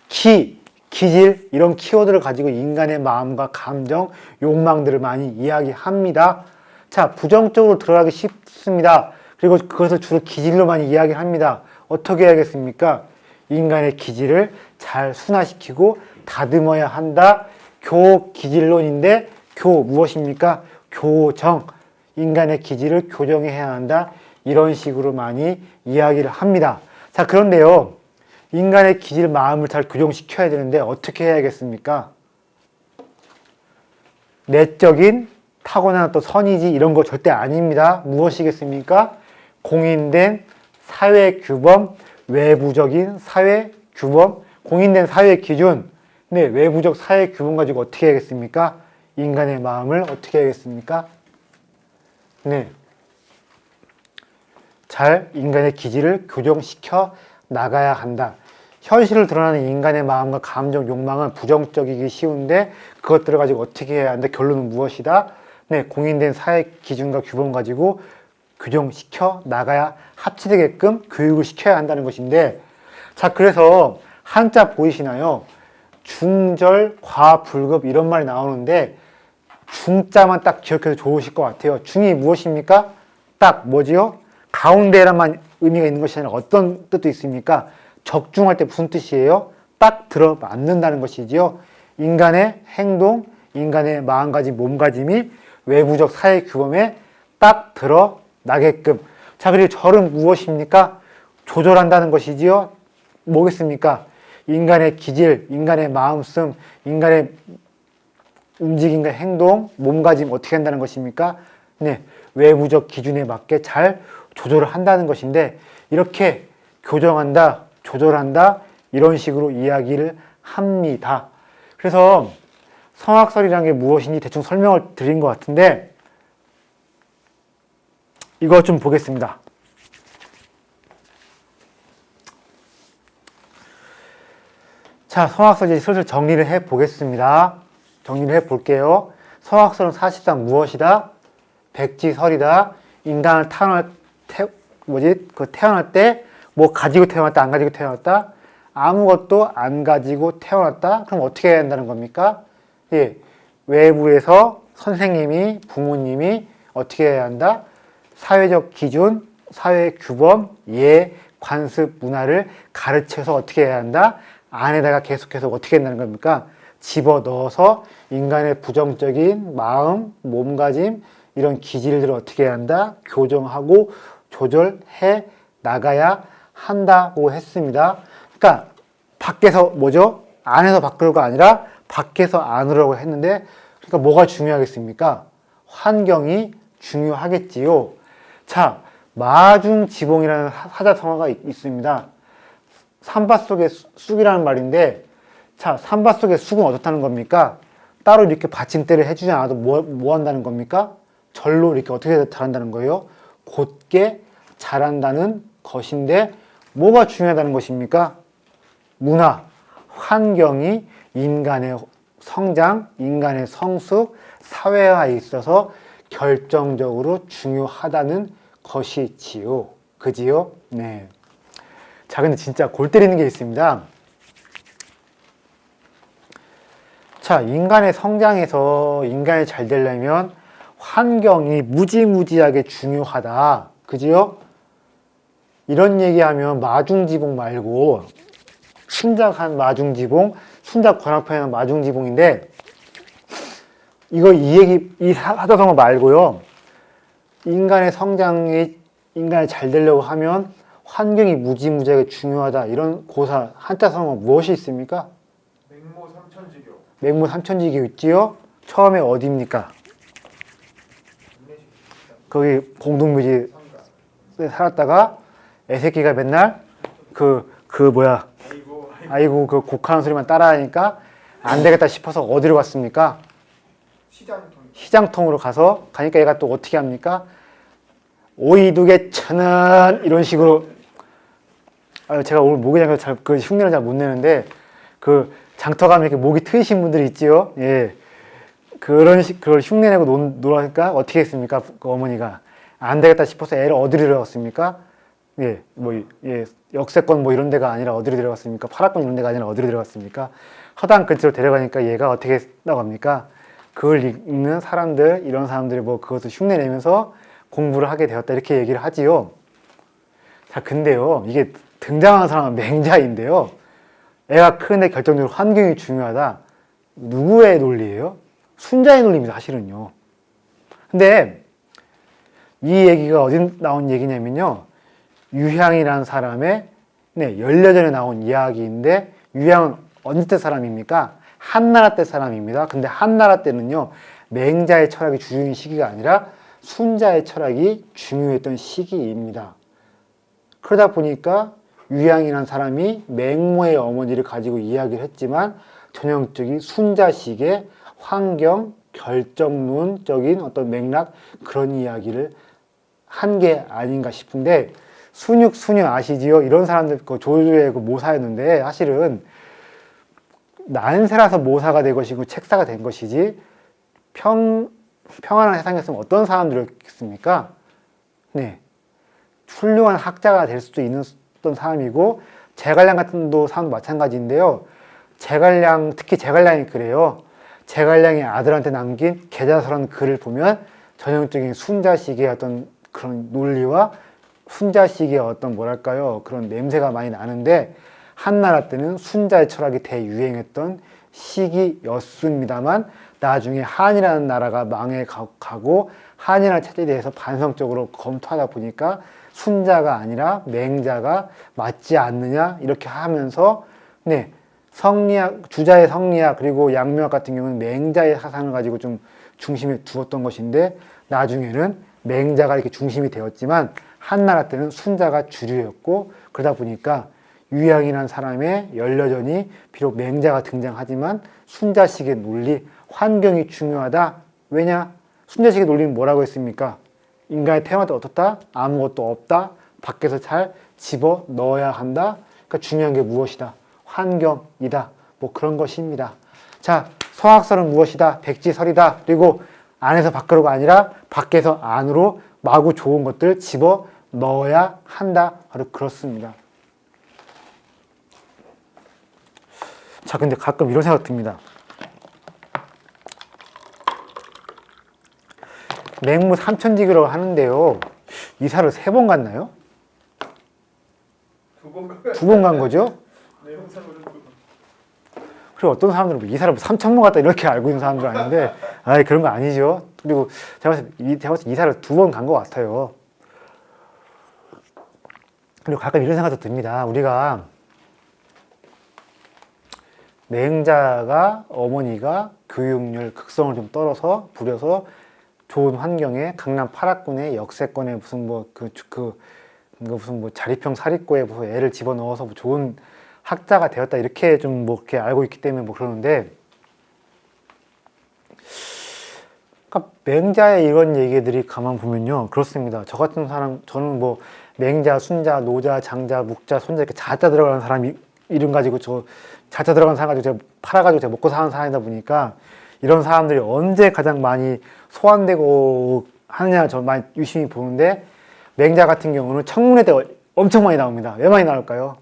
기질 이런 키워드를 가지고 인간의 마음과 감정, 욕망들을 많이 이야기합니다. 자, 부정적으로 드러나기 쉽습니다. 그리고 그것을 주로 기질로 많이 이야기를 합니다. 어떻게 해야겠습니까? 인간의 기질을 잘 순화시키고 다듬어야 한다. 교기질론인데 무엇입니까? 교정. 인간의 기질을 교정해야 한다. 이런 식으로 많이 이야기를 합니다. 자, 그런데요. 인간의 기질, 마음을 잘 교정시켜야 되는데 어떻게 해야겠습니까? 내적인 타고난 또 선이지 이런 거 절대 아닙니다. 무엇이겠습니까? 공인된 사회 규범, 외부적인 사회 규범, 공인된 사회 기준. 네, 외부적 사회 규범 가지고 어떻게 해야겠습니까? 인간의 마음을 어떻게 해야겠습니까? 네. 잘 인간의 기질을 교정시켜 나가야 한다. 현실을 드러나는 인간의 마음과 감정, 욕망은 부정적이기 쉬운데 그것들을 가지고 어떻게 해야 한다? 결론은 무엇이다? 네, 공인된 사회 기준과 규범 가지고 교정시켜 나가야 합치되게끔 교육을 시켜야 한다는 것인데, 자, 그래서 한자 보이시나요? 중절, 과, 불급 이런 말이 나오는데 중자만 딱 기억해도 좋으실 것 같아요. 중이 무엇입니까? 딱 뭐지요? 가운데에만 의미가 있는 것이 아니라 어떤 뜻도 있습니까? 적중할 때 무슨 뜻이에요? 딱 들어맞는다는 것이지요. 인간의 행동, 인간의 마음가짐, 몸가짐이 외부적 사회 규범에 딱 드러나게끔. 자, 그리고 절은 무엇입니까? 조절한다는 것이지요. 뭐겠습니까? 인간의 기질, 인간의 마음씀, 인간의 움직임과 행동, 몸가짐 어떻게 한다는 것입니까? 네, 외부적 기준에 맞게 잘 조절을 한다는 것인데, 이렇게 교정한다, 조절한다, 이런 식으로 이야기를 합니다. 그래서 성악설이라는 게 무엇인지 대충 설명을 드린 것 같은데, 이거 좀 보겠습니다. 자, 성악설 이제 슬슬 정리를 해 보겠습니다. 정리를 해 볼게요. 성악설은 사실상 무엇이다? 백지설이다. 인간을 태어날 때 뭐 가지고 태어났다, 안 가지고 태어났다? 아무것도 안 가지고 태어났다? 그럼 어떻게 해야 한다는 겁니까? 예, 외부에서 선생님이, 부모님이 어떻게 해야 한다? 사회적 기준, 사회 규범, 관습, 문화를 가르쳐서 어떻게 해야 한다? 안에다가 계속해서 어떻게 한다는 겁니까? 집어넣어서 인간의 부정적인 마음, 몸가짐, 이런 기질들을 어떻게 해야 한다? 교정하고 조절해 나가야 한다고 했습니다. 그러니까 밖에서 뭐죠? 안에서 밖으로가 아니라 밖에서 안으로라고 했는데, 그러니까 뭐가 중요하겠습니까? 환경이 중요하겠지요. 자, 마중지봉이라는 사자성어가 있습니다. 삼바 속의 쑥이라는 말인데, 자, 삼바 속의 쑥은 어떻다는 겁니까? 따로 이렇게 받침대를 해주지 않아도 뭐 한다는 겁니까? 절로 이렇게 어떻게 자란다는 거예요? 곧게 자란다는 것인데, 뭐가 중요하다는 것입니까? 문화, 환경이 인간의 성장, 인간의 성숙, 사회화에 있어서 결정적으로 중요하다는 것이지요. 그지요? 네. 자, 근데 진짜 골 때리는 게 있습니다. 자, 인간의 성장에서 인간이 잘 되려면 환경이 무지무지하게 중요하다. 그지요? 이런 얘기하면 마중지봉 말고 순작한 마중지봉, 순작 관악편의 마중지봉인데, 이 사자성어 말고요. 인간의 성장이, 인간이 잘 되려고 하면 환경이 무지무지하게 중요하다. 이런 고사, 한자성어 무엇이 있습니까? 맹모 삼천지교. 맹모 삼천지교 있지요? 처음에 어디입니까? 거기 공동묘지 살았다가 애새끼가 맨날 뭐야. 아이고, 그 곡하는 소리만 따라하니까 안 되겠다 싶어서 어디로 갔습니까? 시장통으로 가니까 얘가 또 어떻게 합니까? 오이 2개 1,000원 이런 식으로. 제가 오늘 목이 잠겨서 그 흉내를 잘 못 내는데 그 장터 가면 이렇게 목이 트이신 분들이 있지요. 예. 그걸 흉내내고 놀아니까 어떻게 했습니까? 그 어머니가 안 되겠다 싶어서 애를 어디로 데려갔습니까? 예, 역세권 이런 데가 아니라 어디로 데려갔습니까? 파라권 이런 데가 아니라 어디로 데려갔습니까? 허당 근처로 데려가니까 얘가 어떻게 했다고 합니까? 그걸 읽는 사람들, 이런 사람들이 그것을 흉내내면서 공부를 하게 되었다 이렇게 얘기를 하지요. 자, 근데요, 이게 등장하는 사람은 맹자인데요. 애가 크는데 결정적으로 환경이 중요하다. 누구의 논리예요? 순자의 논리입니다, 사실은요. 근데 이 얘기가 어디 나온 얘기냐면요. 유향이라는 사람의 연려전에 나온 이야기인데 유향은 언제 때 사람입니까? 한나라 때 사람입니다. 근데 한나라 때는요. 맹자의 철학이 중요한 시기가 아니라 순자의 철학이 중요했던 시기입니다. 그러다 보니까 유향이라는 사람이 맹모의 어머니를 가지고 이야기를 했지만 전형적인 순자식의 환경, 결정론적인 어떤 맥락 그런 이야기를 한 게 아닌가 싶은데 순육 아시지요? 이런 사람들 조조의 모사였는데 사실은 난세라서 모사가 된 것이고 책사가 된 것이지 평안한 세상이었으면 어떤 사람들이었겠습니까? 네, 훌륭한 학자가 될 수도 있는 어떤 사람이고 제갈량 같은 사람도 마찬가지인데요. 특히 제갈량이 그래요. 제갈량이 아들한테 남긴 계자서라는 글을 보면 전형적인 순자식의 어떤 그런 논리와 순자식의 어떤 그런 냄새가 많이 나는데 한나라 때는 순자의 철학이 대유행했던 시기였습니다만 나중에 한이라는 나라가 망해가고 한이라는 체제에 대해서 반성적으로 검토하다 보니까 순자가 아니라 맹자가 맞지 않느냐 이렇게 하면서 성리학, 주자의 성리학 그리고 양묘학 같은 경우는 맹자의 사상을 가지고 좀 중심에 두었던 것인데 나중에는 맹자가 이렇게 중심이 되었지만 한나라 때는 순자가 주류였고 그러다 보니까 유향이라는 사람의 연려전이 비록 맹자가 등장하지만 순자식의 논리, 환경이 중요하다. 왜냐? 순자식의 논리는 뭐라고 했습니까? 인간이 태어날 때 어떻다? 아무것도 없다. 밖에서 잘 집어 넣어야 한다. 그러니까 중요한 게 무엇이다? 환경이다. 그런 것입니다. 자, 성악설은 무엇이다? 백지설이다. 그리고 안에서 밖으로가 아니라 밖에서 안으로 마구 좋은 것들 집어 넣어야 한다. 바로 그렇습니다. 자, 근데 가끔 이런 생각 듭니다. 맹무 삼천지기라고 하는데요. 이사를 3번 갔나요? 2번 간 거죠? 네, 형상으로 그리고 어떤 사람들은 이사를 3,000번 갔다 이렇게 알고 있는 사람들 아닌데, 그런 거 아니죠. 그리고 제가 봤을 때 이사를 2번 간 것 같아요. 그리고 가끔 이런 생각도 듭니다. 우리가 맹자가 어머니가 교육열 극성을 좀 부려서 좋은 환경에 강남 8학군에 역세권에 무슨 자립형 사립고에 무슨 애를 집어넣어서 좋은 학자가 되었다 이렇게 좀 이렇게 알고 있기 때문에 그러는데 그러니까 맹자의 이런 얘기들이 가만 보면요 그렇습니다. 저 같은 사람 저는 맹자, 순자, 노자, 장자, 묵자, 손자 이렇게 자자 들어가는 사람 이름 가지고 자자 들어가는 사람 가지고 제가 팔아가지고 제가 먹고 사는 사람이다 보니까 이런 사람들이 언제 가장 많이 소환되고 하느냐 저 많이 유심히 보는데 맹자 같은 경우는 청문회 때 엄청 많이 나옵니다. 왜 많이 나올까요?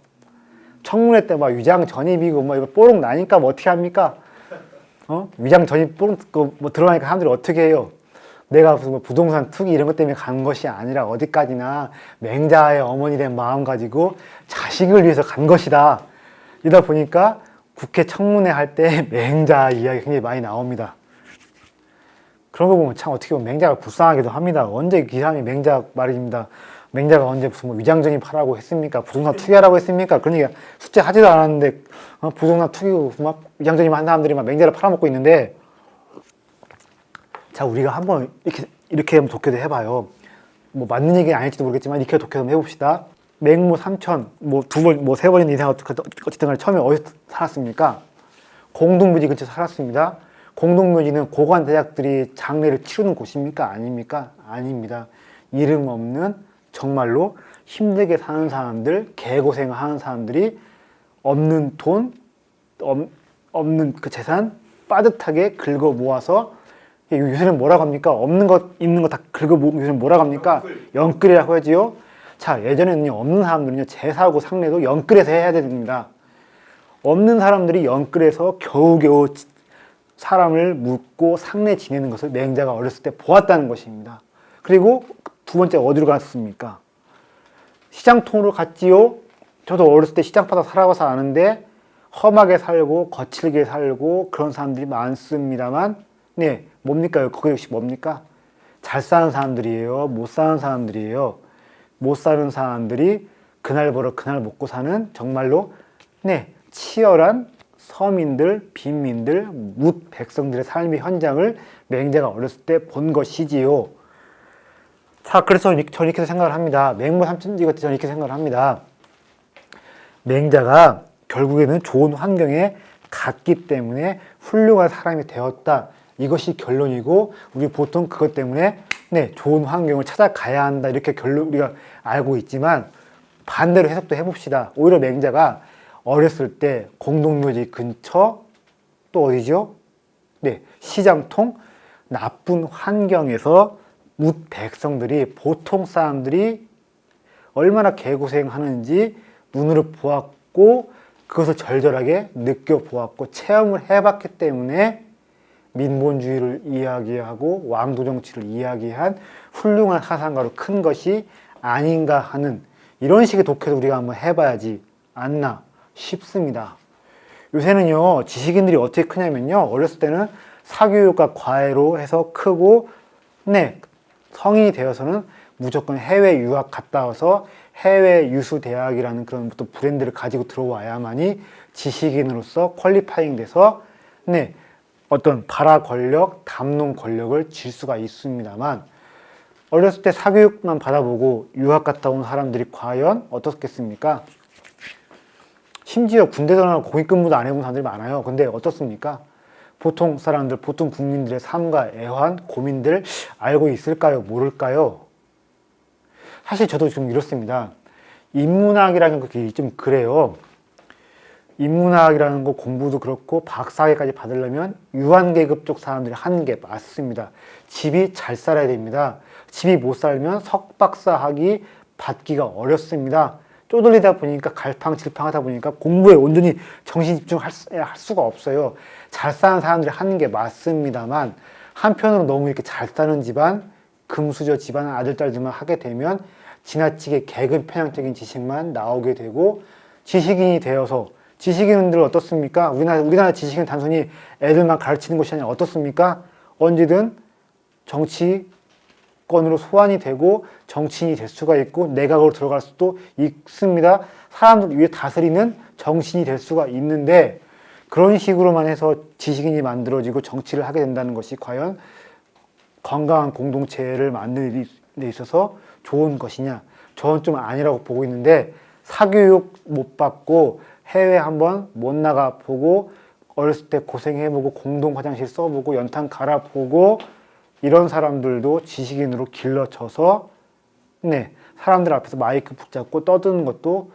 청문회 때 위장 전입이고 이거 뽀록 나니까 어떻게 합니까? 위장 전입 뽀록 들어가니까 사람들이 어떻게 해요? 내가 무슨 부동산 투기 이런 것 때문에 간 것이 아니라 어디까지나 맹자의 어머니 된 마음 가지고 자식을 위해서 간 것이다. 이러다 보니까 국회 청문회 할 때 맹자 이야기 굉장히 많이 나옵니다. 그런 거 보면 참 어떻게 보면 맹자가 불쌍하기도 합니다. 언제 이 사람이 맹자 말입니다. 맹자가 언제 무슨 위장 전입하라고 했습니까? 부동산 투기하라고 했습니까? 그런 얘기 숙제하지도 않았는데 부동산 투기고 위장 전입한 사람들이 맹자를 팔아먹고 있는데 자 우리가 한번 이렇게 한번 독해도 해봐요. 맞는 얘기는 아닐지도 모르겠지만 이렇게 독해 좀 해봅시다. 맹모 삼천, 뭐 두 번, 뭐 세 번이나 이상 어쨌든 간에 처음에 어디서 살았습니까? 공동묘지 근처 살았습니다. 공동묘지는 고관 대작들이 장례를 치르는 곳입니까? 아닙니까? 아닙니다. 이름 없는 정말로 힘들게 사는 사람들, 개고생을 하는 사람들이 없는 돈, 없는 그 재산 빠듯하게 긁어 모아서 요새는 뭐라고 합니까? 없는 것, 있는 거 다 긁어 모으면 요새는 뭐라고 합니까? 영끌이라고 하지요. 자, 예전에는요, 없는 사람들은요, 제사하고 상례도 영끌에서 해야 됩니다. 없는 사람들이 영끌에서 겨우겨우 사람을 묻고 상례 지내는 것을 맹자가 어렸을 때 보았다는 것입니다. 그리고 두 번째 어디로 갔습니까? 시장통으로 갔지요. 저도 어렸을 때 시장바닥 살아가서 아는데 험하게 살고 거칠게 살고 그런 사람들이 많습니다만 네, 뭡니까? 거기 역시 뭡니까? 잘 사는 사람들이에요. 못 사는 사람들이에요. 못 사는 사람들이 그날 벌어 그날 먹고 사는 정말로 네, 치열한 서민들, 빈민들, 뭇 백성들의 삶의 현장을 맹자가 어렸을 때 본 것이지요. 자, 그래서 저는 이렇게 생각을 합니다. 맹모 삼천지 같은 저는 이렇게 생각을 합니다. 맹자가 결국에는 좋은 환경에 갔기 때문에 훌륭한 사람이 되었다. 이것이 결론이고 우리 보통 그것 때문에 네, 좋은 환경을 찾아가야 한다. 이렇게 결론 우리가 알고 있지만 반대로 해석도 해봅시다. 오히려 맹자가 어렸을 때 공동묘지 근처 또 어디죠? 네, 시장통 나쁜 환경에서 뭇 백성들이 보통 사람들이 얼마나 개고생하는지 눈으로 보았고 그것을 절절하게 느껴보았고 체험을 해봤기 때문에 민본주의를 이야기하고 왕도정치를 이야기한 훌륭한 사상가로 큰 것이 아닌가 하는 이런 식의 독해도 우리가 한번 해봐야지 않나 싶습니다. 요새는요 지식인들이 어떻게 크냐면요 어렸을 때는 사교육과 과외로 해서 크고 네 성인이 되어서는 무조건 해외 유학 갔다 와서 해외 유수 대학이라는 그런 또 브랜드를 가지고 들어와야만이 지식인으로서 퀄리파잉 돼서 네 어떤 발화 권력, 담론 권력을 쥘 수가 있습니다만 어렸을 때 사교육만 받아보고 유학 갔다 온 사람들이 과연 어떻겠습니까? 심지어 군대 전화로 공익근무도 안 해본 사람들이 많아요. 근데 어떻습니까? 보통 사람들, 보통 국민들의 삶과 애환, 고민들 알고 있을까요? 모를까요? 사실 저도 좀 이렇습니다. 인문학이라는 게 좀 그래요. 인문학이라는 거 공부도 그렇고 박사학위까지 받으려면 유한계급 쪽 사람들이 하는 게 맞습니다. 집이 잘 살아야 됩니다. 집이 못 살면 석박사학위 받기가 어렵습니다. 쪼들리다 보니까 갈팡질팡하다 보니까 공부에 온전히 정신 집중할 수가 없어요. 잘 사는 사람들이 하는 게 맞습니다만 한편으로 너무 이렇게 잘 사는 집안, 금수저 집안 아들, 딸들만 하게 되면 지나치게 계급 편향적인 지식만 나오게 되고 지식인이 되어서 지식인들 어떻습니까? 우리나라 지식인 단순히 애들만 가르치는 것이 아니라 어떻습니까? 언제든 정치권으로 소환이 되고 정치인이 될 수가 있고 내각으로 들어갈 수도 있습니다. 사람들 위에 다스리는 정신이 될 수가 있는데 그런 식으로만 해서 지식인이 만들어지고 정치를 하게 된다는 것이 과연 건강한 공동체를 만드는 데 있어서 좋은 것이냐? 저는 좀 아니라고 보고 있는데 사교육 못 받고 해외 한번 못 나가 보고 어렸을 때 고생해보고 공동 화장실 써보고 연탄 갈아보고 이런 사람들도 지식인으로 길러져서 네 사람들 앞에서 마이크 붙잡고 떠드는 것도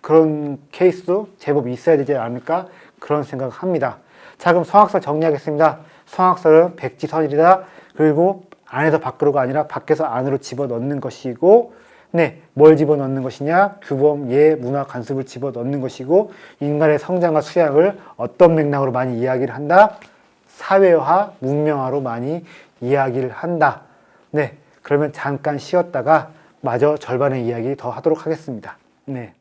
그런 케이스도 제법 있어야 되지 않을까 그런 생각을 합니다. 자 그럼 성악설 정리하겠습니다. 성악설은 백지선일이다. 그리고 안에서 밖으로가 아니라 밖에서 안으로 집어넣는 것이고 네, 뭘 집어넣는 것이냐? 규범, 예, 문화, 관습을 집어넣는 것이고 인간의 성장과 수양을 어떤 맥락으로 많이 이야기를 한다? 사회화, 문명화로 많이 이야기를 한다. 네, 그러면 잠깐 쉬었다가 마저 절반의 이야기 더 하도록 하겠습니다. 네.